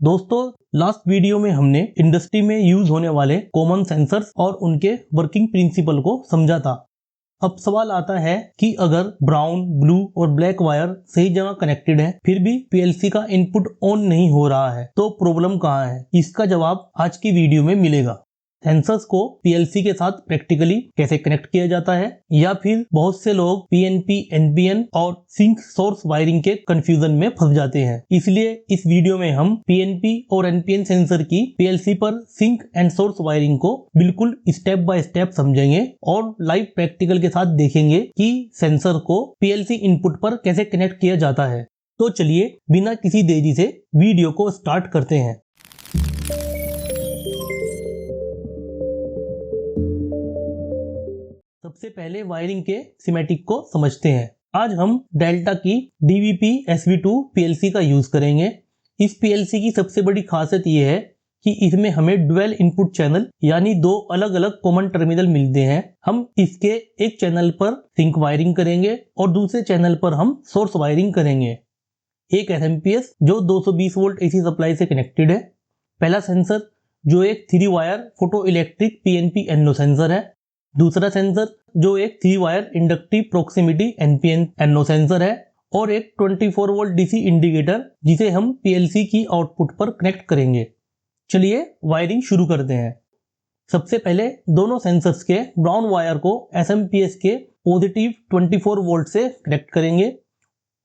दोस्तों, last video में हमने इंडस्ट्री में यूज होने वाले कॉमन सेंसर्स और उनके वर्किंग प्रिंसिपल को समझा था। अब सवाल आता है कि अगर ब्राउन, ब्लू और ब्लैक वायर सही जगह कनेक्टेड है फिर भी पीएलसी का इनपुट ऑन नहीं हो रहा है, तो प्रॉब्लम कहाँ है? इसका जवाब आज की वीडियो में मिलेगा। सेंसर्स को पीएलसी के साथ प्रैक्टिकली कैसे कनेक्ट किया जाता है, या फिर बहुत से लोग पीएनपी, एनपीएन और सिंक सोर्स वायरिंग के कंफ्यूजन में फंस जाते हैं। इसलिए इस वीडियो में हम पीएनपी और एनपीएन सेंसर की पीएलसी पर सिंक एंड सोर्स वायरिंग को बिल्कुल स्टेप बाय स्टेप समझेंगे और लाइव प्रैक्टिकल के साथ देखेंगे कि सेंसर को पीएलसी इनपुट पर कैसे कनेक्ट किया जाता है। तो चलिए बिना किसी देरी से वीडियो को स्टार्ट करते हैं। सबसे पहले वायरिंग के सिमेटिक को समझते हैं। आज हम डेल्टा की DVP SV2 PLC का यूज करेंगे। इस PLC की सबसे बड़ी खासियत यह है कि इसमें हमें डुअल इनपुट चैनल यानी दो अलग अलग कॉमन टर्मिनल मिलते हैं। हम इसके एक चैनल पर सिंक वायरिंग करेंगे और दूसरे चैनल पर हम सोर्स वायरिंग करेंगे। एक SMPS जो 220 वोल्ट AC सप्लाई से कनेक्टेड है। पहला सेंसर जो एक 3 wire photo electric PNP NO sensor है। दूसरा सेंसर जो एक 3 wire inductive proximity NPN NO sensor है और एक 24 वोल्ट DC इंडिकेटर जिसे हम PLC की आउटपुट पर कनेक्ट करेंगे। चलिए वायरिंग शुरू करते हैं। सबसे पहले दोनों सेंसर्स के ब्राउन वायर को SMPS के पॉजिटिव 24 वोल्ट से कनेक्ट करेंगे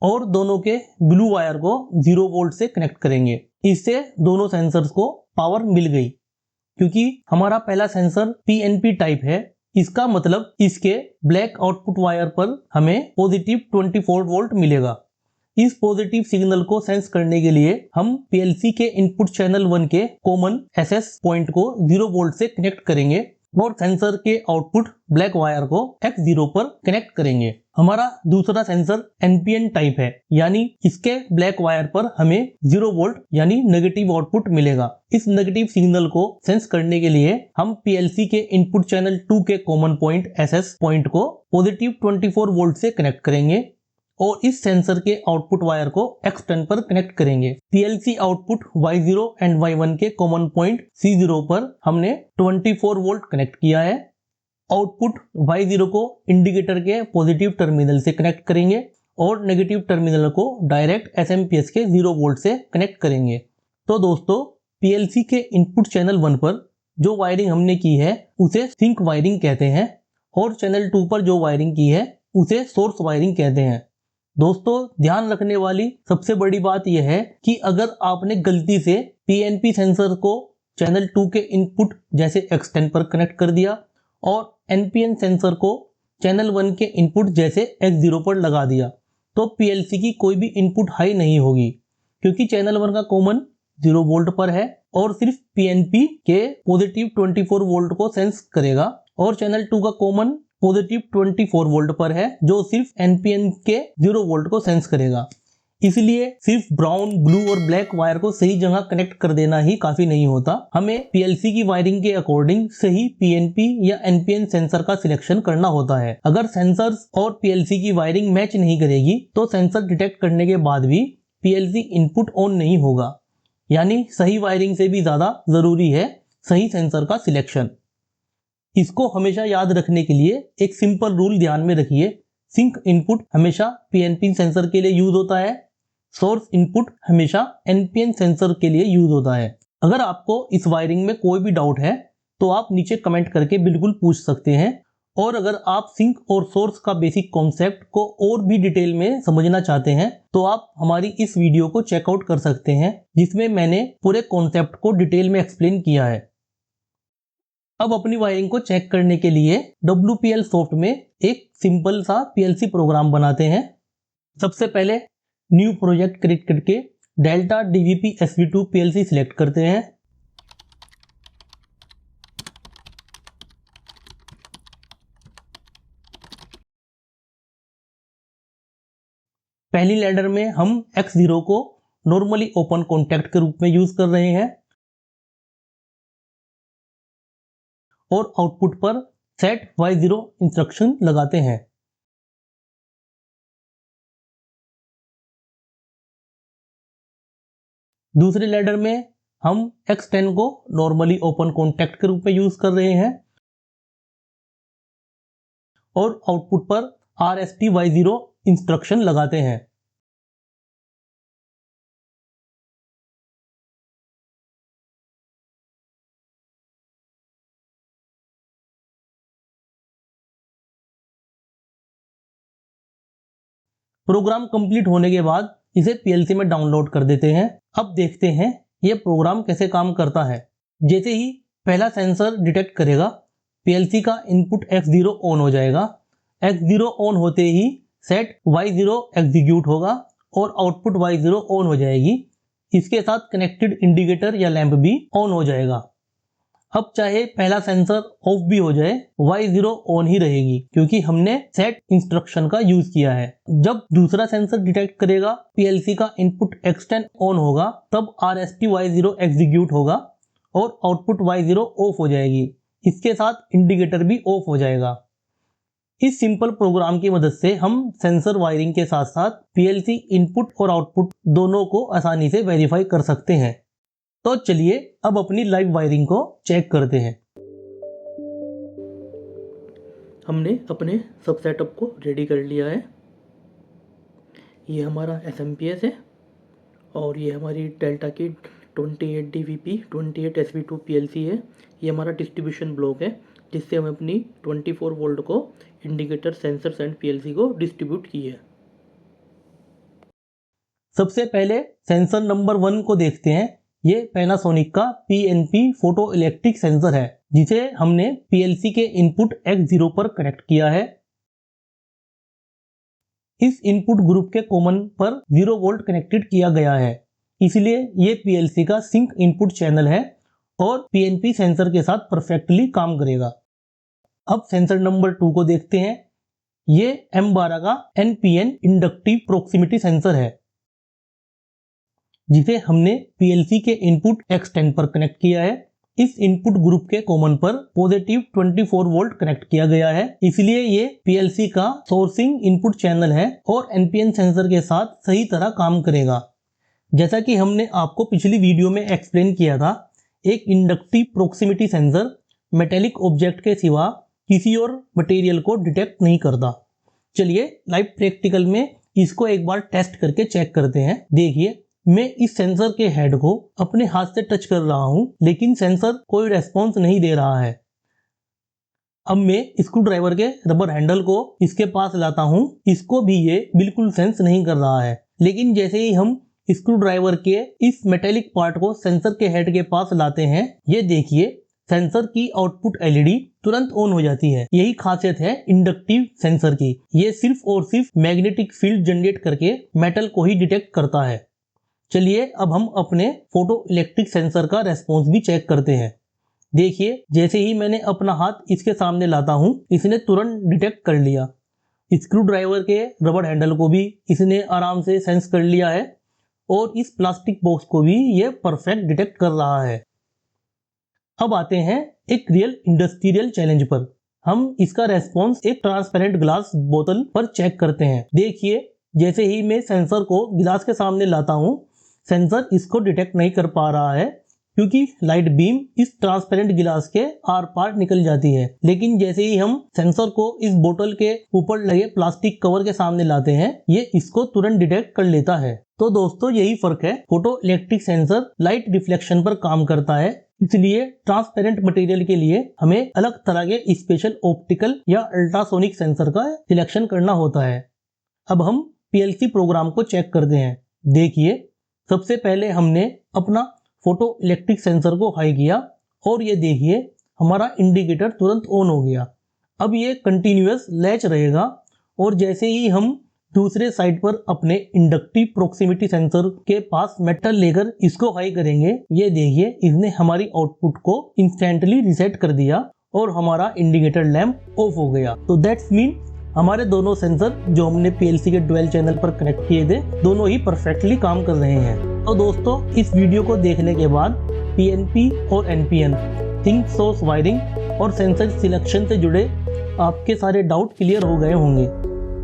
और दोनों के ब्लू वायर को 0 वोल्ट से कनेक्ट करेंगे। इससे दोनों सेंसर्स को पावर मिल गई। क्योंकि हमारा पहला सेंसर PNP टाइप है, इसका मतलब इसके ब्लैक आउटपुट वायर पर हमें पॉजिटिव 24 वोल्ट मिलेगा। इस पॉजिटिव सिग्नल को सेंस करने के लिए हम पीएलसी के इनपुट चैनल 1 के कॉमन SS पॉइंट को 0 वोल्ट से कनेक्ट करेंगे और सेंसर के आउटपुट ब्लैक वायर को X0 पर कनेक्ट करेंगे। हमारा दूसरा सेंसर NPN टाइप है, यानी इसके ब्लैक वायर पर हमें 0 वोल्ट यानी नेगेटिव आउटपुट मिलेगा। इस नेगेटिव सिग्नल को सेंस करने के लिए हम पीएलसी के इनपुट चैनल 2 के कॉमन पॉइंट SS पॉइंट को पॉजिटिव 24 वोल्ट से कनेक्ट करेंगे और इस सेंसर के आउटपुट वायर को X10 पर कनेक्ट करेंगे। PLC output Y0 and Y1 के कॉमन पॉइंट C0 पर हमने 24 वोल्ट कनेक्ट किया है। आउटपुट Y0 को इंडिकेटर के पॉजिटिव टर्मिनल से कनेक्ट करेंगे और नेगेटिव टर्मिनल को डायरेक्ट SMPS के 0 वोल्ट से कनेक्ट करेंगे। तो दोस्तों, पीएलसी के इनपुट चैनल 1 पर जो वायरिंग हमने की है उसे सिंक वायरिंग कहते हैं और चैनल 2 पर जो वायरिंग की है उसे सोर्स वायरिंग कहते हैं। दोस्तों, ध्यान रखने वाली सबसे बड़ी बात यह है कि अगर आपने गलती से PNP सेंसर को चैनल 2 के इनपुट जैसे X10 पर कनेक्ट कर दिया और NPN सेंसर को चैनल 1 के इनपुट जैसे X0 पर लगा दिया, तो PLC की कोई भी इनपुट हाई नहीं होगी, क्योंकि चैनल 1 का कॉमन 0 वोल्ट पर है और सिर्फ PNP के पॉजिटिव 24 वोल्ट को सेंस करेगा और चैनल 2 का कॉमन पॉजिटिव 24 वोल्ट पर है जो सिर्फ NPN के 0 वोल्ट को सेंस करेगा। इसलिए सिर्फ ब्राउन, ब्लू और ब्लैक वायर को सही जगह कनेक्ट कर देना ही काफी नहीं होता। हमें पीएलसी की वायरिंग के अकॉर्डिंग सही PNP या NPN सेंसर का सिलेक्शन करना होता है। अगर सेंसर्स और पीएलसी की वायरिंग मैच नहीं करेगी तो सेंसर डिटेक्ट करने के बाद भी पीएलसी इनपुट ऑन नहीं होगा। यानी सही वायरिंग से भी ज्यादा जरूरी है सही सेंसर का सिलेक्शन। इसको हमेशा याद रखने के लिए एक सिंपल रूल ध्यान में रखिए। सिंक इनपुट हमेशा PNP सेंसर के लिए यूज होता है, सोर्स इनपुट हमेशा NPN सेंसर के लिए यूज होता है। अगर आपको इस वायरिंग में कोई भी डाउट है तो आप नीचे कमेंट करके बिल्कुल पूछ सकते हैं। और अगर आप सिंक और सोर्स का बेसिक कॉन्सेप्ट को और भी डिटेल में समझना चाहते हैं तो आप हमारी इस वीडियो को चेकआउट कर सकते हैं, जिसमें मैंने पूरे कॉन्सेप्ट को डिटेल में एक्सप्लेन किया है। अब अपनी वायरिंग को चेक करने के लिए WPL सॉफ्ट में एक सिंपल सा PLC प्रोग्राम बनाते हैं। सबसे पहले न्यू प्रोजेक्ट क्रिएट करके delta DVP SV2 PLC select करते हैं। पहली लैडर में हम X0 को नॉर्मली ओपन कॉन्टैक्ट के रूप में यूज कर रहे हैं और आउटपुट पर सेट Y0 इंस्ट्रक्शन लगाते हैं। दूसरे लैडर में हम X10 को नॉर्मली ओपन कॉन्टैक्ट के रूप में यूज कर रहे हैं और आउटपुट पर RST-Y0 इंस्ट्रक्शन लगाते हैं। प्रोग्राम कंप्लीट होने के बाद इसे पीएलसी में डाउनलोड कर देते हैं। अब देखते हैं यह प्रोग्राम कैसे काम करता है। जैसे ही पहला सेंसर डिटेक्ट करेगा, पीएलसी का इनपुट X0 ऑन हो जाएगा। X0 ऑन होते ही सेट Y0 एग्जीक्यूट होगा और आउटपुट Y0 ऑन हो जाएगी। इसके साथ कनेक्टेड इंडिकेटर या लैंप भी ऑन हो जाएगा। अब चाहे पहला सेंसर ऑफ भी हो जाए, Y0 ऑन ही रहेगी क्योंकि हमने सेट इंस्ट्रक्शन का यूज किया है। जब दूसरा सेंसर डिटेक्ट करेगा, पीएलसी का इनपुट X10 ऑन होगा, तब RST-Y0 एग्जीक्यूट होगा और आउटपुट Y0 ऑफ हो जाएगी। इसके साथ इंडिकेटर भी ऑफ हो जाएगा। इस सिंपल प्रोग्राम की मदद से हम सेंसर वायरिंग के साथ साथ पीएलसी इनपुट और आउटपुट दोनों को आसानी से वेरीफाई कर सकते हैं। तो चलिए अब अपनी लाइव वायरिंग को चेक करते हैं। हमने अपने सब सेटअप को रेडी कर लिया है। ये हमारा SMPS है और ये हमारी डेल्टा की 28 DVP 28 SV2 PLC है। ये हमारा डिस्ट्रीब्यूशन ब्लॉक है जिससे हम अपनी 24 वोल्ट को इंडिकेटर, सेंसर्स एंड PLC को डिस्ट्रीब्यूट किए है। सबसे पहले सेंसर नंबर 1 को देखते हैं। ये पैनासोनिक का PNP फोटो इलेक्ट्रिक सेंसर है जिसे हमने PLC के इनपुट X0 पर कनेक्ट किया है। इस इनपुट ग्रुप के कॉमन पर 0 वोल्ट कनेक्टेड किया गया है, इसलिए ये PLC का सिंक इनपुट चैनल है और PNP सेंसर के साथ परफेक्टली काम करेगा। अब सेंसर नंबर 2 को देखते हैं। ये M12 का NPN इंडक्टिव प्रोक्सिमिटी सेंसर है जिसे हमने PLC के इनपुट X10 पर कनेक्ट किया है। इस इनपुट ग्रुप के कॉमन पर पॉजिटिव 24 वोल्ट कनेक्ट किया गया है, इसलिए ये PLC का सोर्सिंग इनपुट चैनल है और NPN सेंसर के साथ सही तरह काम करेगा। जैसा कि हमने आपको पिछली वीडियो में एक्सप्लेन किया था, एक inductive proximity sensor metallic object के सिवा किसी और मटेरियल को डिटेक्ट नहीं करता। चलिए लाइव प्रैक्टिकल में इसको एक बार टेस्ट करके चेक करते हैं। देखिए, मैं इस सेंसर के हेड को अपने हाथ से टच कर रहा हूं, लेकिन सेंसर कोई रेस्पॉन्स नहीं दे रहा है। अब मैं स्क्रू ड्राइवर के रबर हैंडल को इसके पास लाता हूं, इसको भी ये बिल्कुल सेंस नहीं कर रहा है। लेकिन जैसे ही हम स्क्रू ड्राइवर के इस मेटेलिक पार्ट को सेंसर के हेड के पास लाते हैं, ये देखिए सेंसर की आउटपुट LED तुरंत ऑन हो जाती है। यही खासियत है इंडक्टिव सेंसर की। ये सिर्फ और सिर्फ मैग्नेटिक फील्ड जनरेट करके मेटल को ही डिटेक्ट करता है। चलिए अब हम अपने फोटो इलेक्ट्रिक सेंसर का रेस्पॉन्स भी चेक करते हैं। देखिए, जैसे ही मैंने अपना हाथ इसके सामने लाता हूं, इसने तुरंत डिटेक्ट कर लिया। स्क्रू ड्राइवर के रबर हैंडल को भी इसने आराम से सेंस कर लिया है और इस प्लास्टिक बॉक्स को भी ये परफेक्ट डिटेक्ट कर रहा है। अब आते हैं एक रियल इंडस्ट्रियल चैलेंज पर। हम इसका रेस्पॉन्स एक ट्रांसपेरेंट ग्लास बोतल पर चेक करते हैं। देखिए, जैसे ही मैं सेंसर को गिलास के सामने लाता हूं, सेंसर इसको डिटेक्ट नहीं कर पा रहा है क्योंकि लाइट बीम इस ट्रांसपेरेंट गिलास के आर पार निकल जाती है। लेकिन जैसे ही हम सेंसर को इस बोतल के ऊपर लगे प्लास्टिक कवर के सामने लाते हैं, ये इसको तुरंत डिटेक्ट कर लेता है। तो दोस्तों, यही फर्क है। Photo electric sensor light reflection पर काम करता है, इसलिए ट्रांसपेरेंट मटेरियल के लिए हमें अलग तरह के स्पेशल ऑप्टिकल या अल्ट्रासोनिक सेंसर का सिलेक्शन करना होता है। अब हम PLC प्रोग्राम को चेक करते हैं। देखिए, सबसे पहले हमने अपना फोटो इलेक्ट्रिक सेंसर को हाई किया और ये देखिए हमारा इंडिकेटर तुरंत ऑन हो गया। अब ये कंटिन्यूअस लैच रहेगा और जैसे ही हम दूसरे साइड पर अपने इंडक्टिव प्रोक्सिमिटी सेंसर के पास मेटल लेकर इसको हाई करेंगे, ये देखिए इसने हमारी आउटपुट को इंस्टेंटली रीसेट कर दिया और हमारा इंडिकेटर लैंप ऑफ हो गया। तो दैट्स मीन हमारे दोनों सेंसर जो हमने PLC के डुअल चैनल पर कनेक्ट किए थे, दोनों ही परफेक्टली काम कर रहे हैं। तो दोस्तों, इस वीडियो को देखने के बाद PNP और NPN थिंक सोर्स वायरिंग और सेंसर सिलेक्शन से जुड़े आपके सारे डाउट क्लियर हो गए होंगे।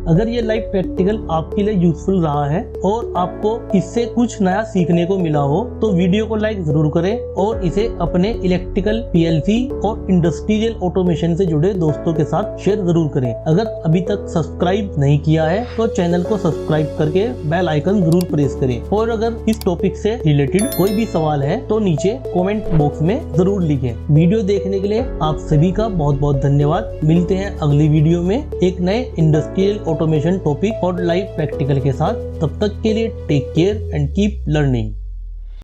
अगर ये लाइव प्रैक्टिकल आपके लिए यूजफुल रहा है और आपको इससे कुछ नया सीखने को मिला हो तो वीडियो को लाइक जरूर करें और इसे अपने इलेक्ट्रिकल, पीएलसी और इंडस्ट्रियल ऑटोमेशन से जुड़े दोस्तों के साथ शेयर जरूर करें। अगर अभी तक सब्सक्राइब नहीं किया है तो चैनल को सब्सक्राइब करके बेल आइकन जरूर प्रेस करें। और अगर इस टॉपिक से रिलेटेड कोई भी सवाल है तो नीचे कमेंट बॉक्स में जरूर लिखें। वीडियो देखने के लिए आप सभी का बहुत बहुत धन्यवाद। मिलते हैं अगली वीडियो में एक नए इंडस्ट्रियल ऑटोमेशन टॉपिक और लाइव प्रैक्टिकल के साथ। तब तक के लिए take care and keep learning.